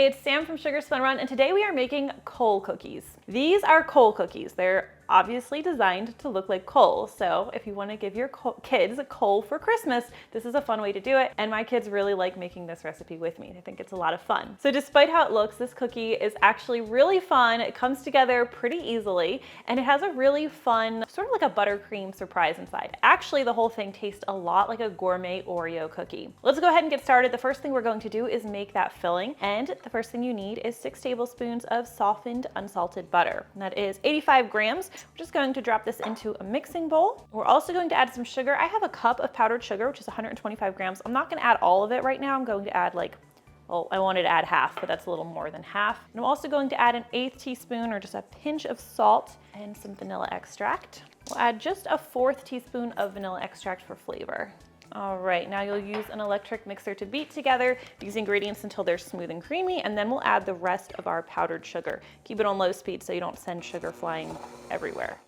Hey, it's Sam from Sugar Spun Run, and today we are making coal cookies. These are coal cookies. They're obviously designed to look like coal. So if you want to give your kids a coal for Christmas, this is a fun way to do it. And my kids really like making this recipe with me. I think it's a lot of fun. So despite how it looks, this cookie is actually really fun. It comes together pretty easily, and it has a really fun, sort of like a buttercream surprise inside. Actually, the whole thing tastes a lot like a gourmet Oreo cookie. Let's go ahead and get started. The first thing we're going to do is make that filling. And the first thing you need is 6 tablespoons of softened unsalted butter. And that is 85 grams. We're just going to drop this into a mixing bowl. We're also going to add some sugar. I have a cup of powdered sugar, which is 125 grams. I'm not going to add all of it right now. I'm going to add well, I wanted to add half, but that's a little more than half. And I'm also going to add an 1/8 teaspoon or just a pinch of salt and some vanilla extract. We'll add just a 1/4 teaspoon of vanilla extract for flavor. All right, now you'll use an electric mixer to beat together these ingredients until they're smooth and creamy, and then we'll add the rest of our powdered sugar. Keep it on low speed so you don't send sugar flying everywhere.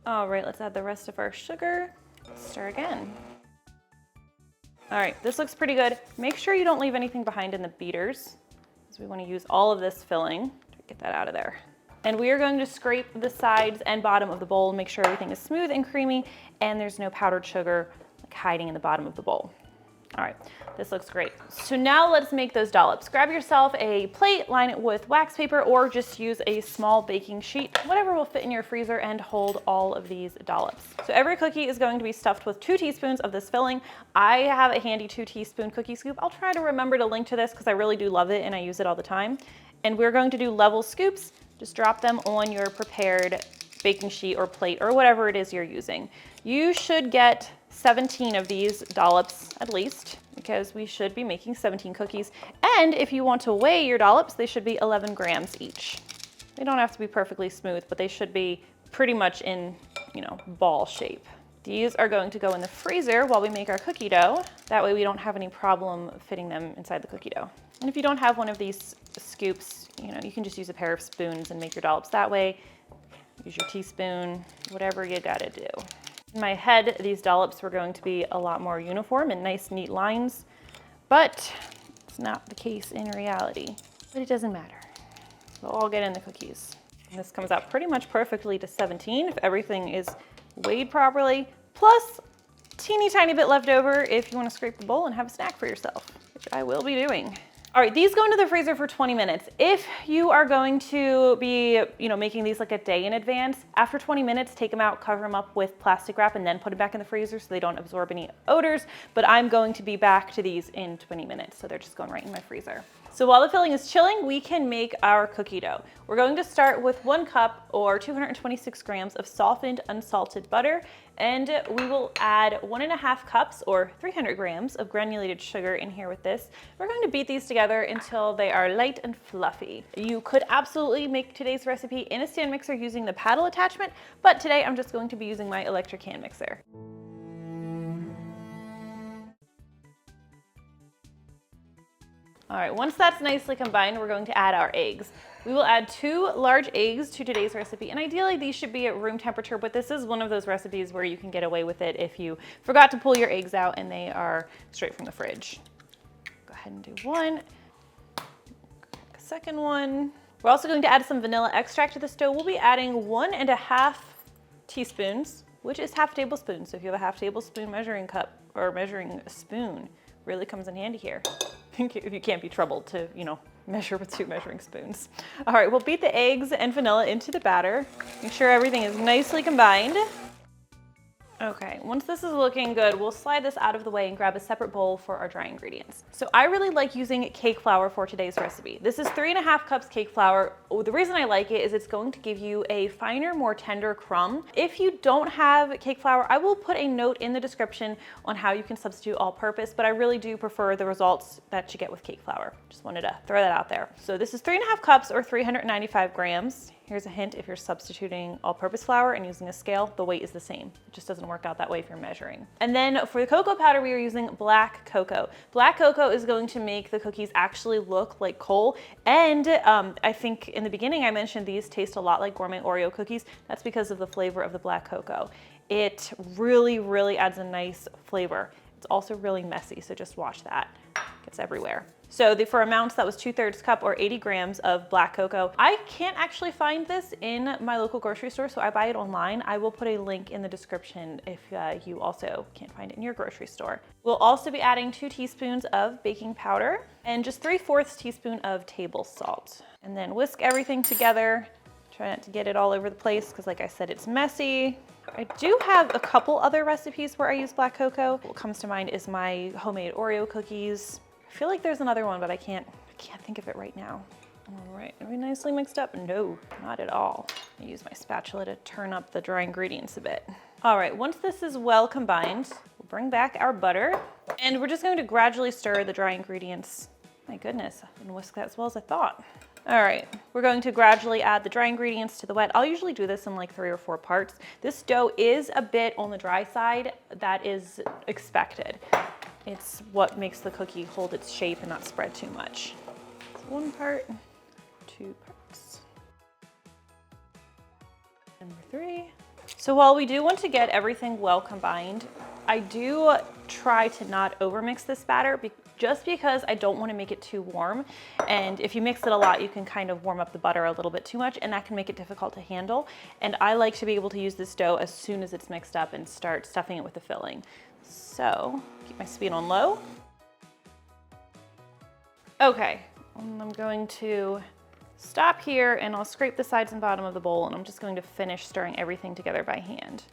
All right, let's add the rest of our sugar. Stir again. All right, this looks pretty good. Make sure you don't leave anything behind in the beaters, because we want to use all of this filling. Get that out of there. And we are going to scrape the sides and bottom of the bowl and make sure everything is smooth and creamy and there's no powdered sugar hiding in the bottom of the bowl. All right, this looks great. So now let's make those dollops. Grab yourself a plate, line it with wax paper, or just use a small baking sheet, whatever will fit in your freezer and hold all of these dollops. So every cookie is going to be stuffed with 2 teaspoons of this filling. I have a handy 2-teaspoon cookie scoop. I'll try to remember to link to this because I really do love it and I use it all the time. And we're going to do level scoops. Just drop them on your prepared baking sheet or plate or whatever it is you're using. You should get 17 of these dollops at least, because we should be making 17 cookies. And if you want to weigh your dollops, they should be 11 grams each. They don't have to be perfectly smooth, but they should be pretty much in, ball shape. These are going to go in the freezer while we make our cookie dough. That way we don't have any problem fitting them inside the cookie dough. And if you don't have one of these scoops, you can just use a pair of spoons and make your dollops that way. Use your teaspoon, whatever you gotta do. In my head, these dollops were going to be a lot more uniform and nice, neat lines, but it's not the case in reality. But it doesn't matter. They'll all get in the cookies. And this comes out pretty much perfectly to 17 if everything is weighed properly, plus teeny tiny bit left over if you want to scrape the bowl and have a snack for yourself, which I will be doing. All right, these go into the freezer for 20 minutes. If you are going to be, making these like a day in advance, after 20 minutes, take them out, cover them up with plastic wrap, and then put them back in the freezer so they don't absorb any odors. But I'm going to be back to these in 20 minutes, so they're just going right in my freezer. So while the filling is chilling, we can make our cookie dough. We're going to start with 1 cup or 226 grams of softened unsalted butter, and we will add 1.5 cups or 300 grams of granulated sugar in here with this. We're going to beat these together until they are light and fluffy. You could absolutely make today's recipe in a stand mixer using the paddle attachment, but today I'm just going to be using my electric hand mixer. All right, once that's nicely combined, we're going to add our eggs. We will add 2 large eggs to today's recipe, and ideally these should be at room temperature, but this is one of those recipes where you can get away with it if you forgot to pull your eggs out and they are straight from the fridge. Go ahead and do 1, a second one. We're also going to add some vanilla extract to this dough. We'll be adding 1.5 teaspoons, which is half tablespoon. So if you have a half tablespoon measuring cup or measuring spoon, really comes in handy here. If you can't be troubled to, measure with 2 measuring spoons. All right, we'll beat the eggs and vanilla into the batter. Make sure everything is nicely combined. Okay, once this is looking good, we'll slide this out of the way and grab a separate bowl for our dry ingredients. So I really like using cake flour for today's recipe. This is 3.5 cups cake flour. The reason I like it is it's going to give you a finer, more tender crumb. If you don't have cake flour, I will put a note in the description on how you can substitute all-purpose, but I really do prefer the results that you get with cake flour. Just wanted to throw that out there. So this is 3.5 cups or 395 grams. Here's a hint: if you're substituting all-purpose flour and using a scale, the weight is the same. It just doesn't work out that way if you're measuring. And then for the cocoa powder, we are using black cocoa. Black cocoa is going to make the cookies actually look like coal. And I think in the beginning I mentioned these taste a lot like gourmet Oreo cookies. That's because of the flavor of the black cocoa. It really, really adds a nice flavor. It's also really messy, so just watch that. It gets everywhere. So for amounts, that was 2/3 cup or 80 grams of black cocoa. I can't actually find this in my local grocery store, so I buy it online. I will put a link in the description if you also can't find it in your grocery store. We'll also be adding 2 teaspoons of baking powder and just 3/4 teaspoon of table salt. And then whisk everything together. Try not to get it all over the place because like I said, it's messy. I do have a couple other recipes where I use black cocoa. What comes to mind is my homemade Oreo cookies. I feel like there's another one, but I can't think of it right now. All right, are we nicely mixed up? No, not at all. I use my spatula to turn up the dry ingredients a bit. All right, once this is well combined, we'll bring back our butter and we're just going to gradually stir the dry ingredients. My goodness, I didn't whisk that as well as I thought. All right, we're going to gradually add the dry ingredients to the wet. I'll usually do this in like 3 or 4 parts. This dough is a bit on the dry side. That is expected. It's what makes the cookie hold its shape and not spread too much. So 1 part, 2 parts. Number 3. So while we do want to get everything well combined, I do try to not overmix this batter just because I don't want to make it too warm. And if you mix it a lot, you can kind of warm up the butter a little bit too much and that can make it difficult to handle. And I like to be able to use this dough as soon as it's mixed up and start stuffing it with the filling. So keep my speed on low. Okay, and I'm going to stop here and I'll scrape the sides and bottom of the bowl and I'm just going to finish stirring everything together by hand.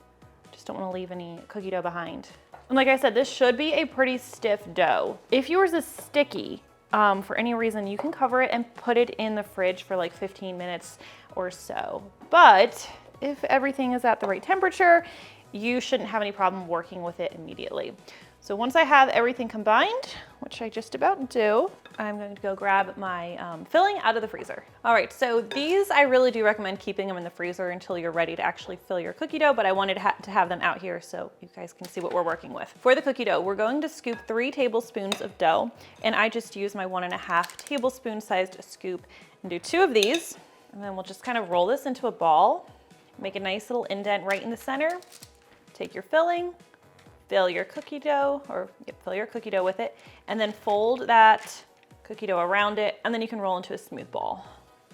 Just don't want to leave any cookie dough behind. And like I said, this should be a pretty stiff dough. If yours is sticky, for any reason, you can cover it and put it in the fridge for like 15 minutes or so. But if everything is at the right temperature, you shouldn't have any problem working with it immediately. So once I have everything combined, which I just about do, I'm going to go grab my filling out of the freezer. All right, so these I really do recommend keeping them in the freezer until you're ready to actually fill your cookie dough, but I wanted to have them out here so you guys can see what we're working with. For the cookie dough, we're going to scoop 3 tablespoons of dough, and I just use my 1.5 tablespoon-sized scoop and do 2 of these, and then we'll just kind of roll this into a ball, make a nice little indent right in the center, take your filling, fill your cookie dough, or fill your cookie dough with it, and then fold that cookie dough around it, and then you can roll into a smooth ball.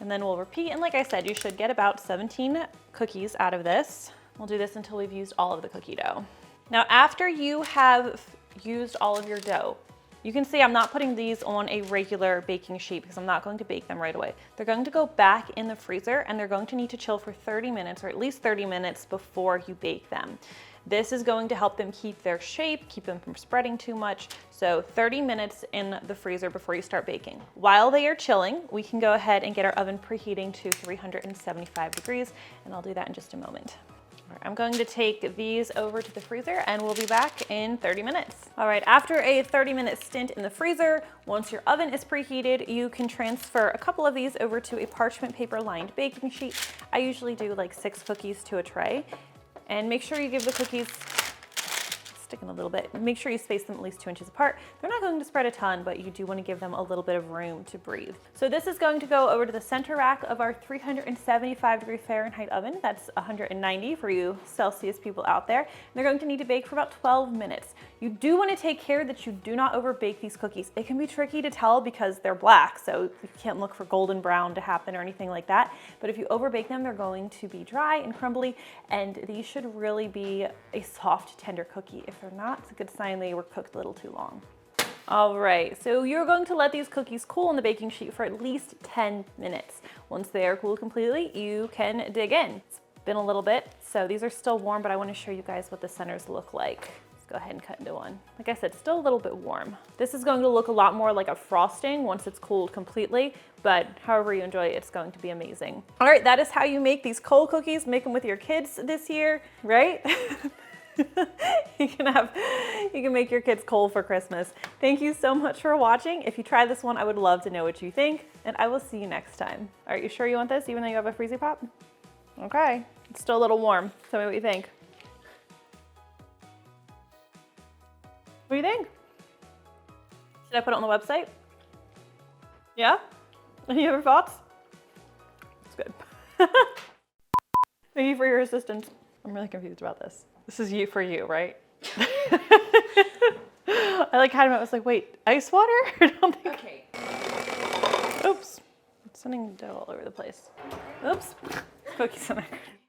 And then we'll repeat, and like I said, you should get about 17 cookies out of this. We'll do this until we've used all of the cookie dough. Now, after you have used all of your dough, you can see I'm not putting these on a regular baking sheet because I'm not going to bake them right away. They're going to go back in the freezer and they're going to need to chill for 30 minutes or at least 30 minutes before you bake them. This is going to help them keep their shape, keep them from spreading too much. So 30 minutes in the freezer before you start baking. While they are chilling, we can go ahead and get our oven preheating to 375 degrees, and I'll do that in just a moment. All right, I'm going to take these over to the freezer and we'll be back in 30 minutes. All right, after a 30-minute stint in the freezer, once your oven is preheated, you can transfer a couple of these over to a parchment paper lined baking sheet. I usually do like 6 cookies to a tray. And make sure you give the cookies, sticking a little bit, make sure you space them at least 2 inches apart. They're not going to spread a ton, but you do want to give them a little bit of room to breathe. So this is going to go over to the center rack of our 375-degree Fahrenheit oven. That's 190 for you Celsius people out there. And they're going to need to bake for about 12 minutes. You do want to take care that you do not over bake these cookies. It can be tricky to tell because they're black, so you can't look for golden brown to happen or anything like that. But if you over bake them, they're going to be dry and crumbly, and these should really be a soft, tender cookie. If they're not, it's a good sign they were cooked a little too long. All right, so you're going to let these cookies cool on the baking sheet for at least 10 minutes. Once they are cooled completely, you can dig in. It's been a little bit, so these are still warm, but I want to show you guys what the centers look like. Go ahead and cut into one. Like I said, still a little bit warm. This is going to look a lot more like a frosting once it's cooled completely, but however you enjoy it, it's going to be amazing. All right, that is how you make these cold cookies. Make them with your kids this year, right? You can make your kids cold for Christmas. Thank you so much for watching. If you try this one, I would love to know what you think, and I will see you next time. All right, you sure you want this even though you have a freezy pop? Okay, it's still a little warm. Tell me what you think. What do you think? Should I put it on the website? Yeah? Any other thoughts? It's good. Thank you for your assistance. I'm really confused about this. This is you for you, right? I like had him, I was like, wait, ice water? I don't think. Okay. sending dough all over the place. Oops, cookies in there.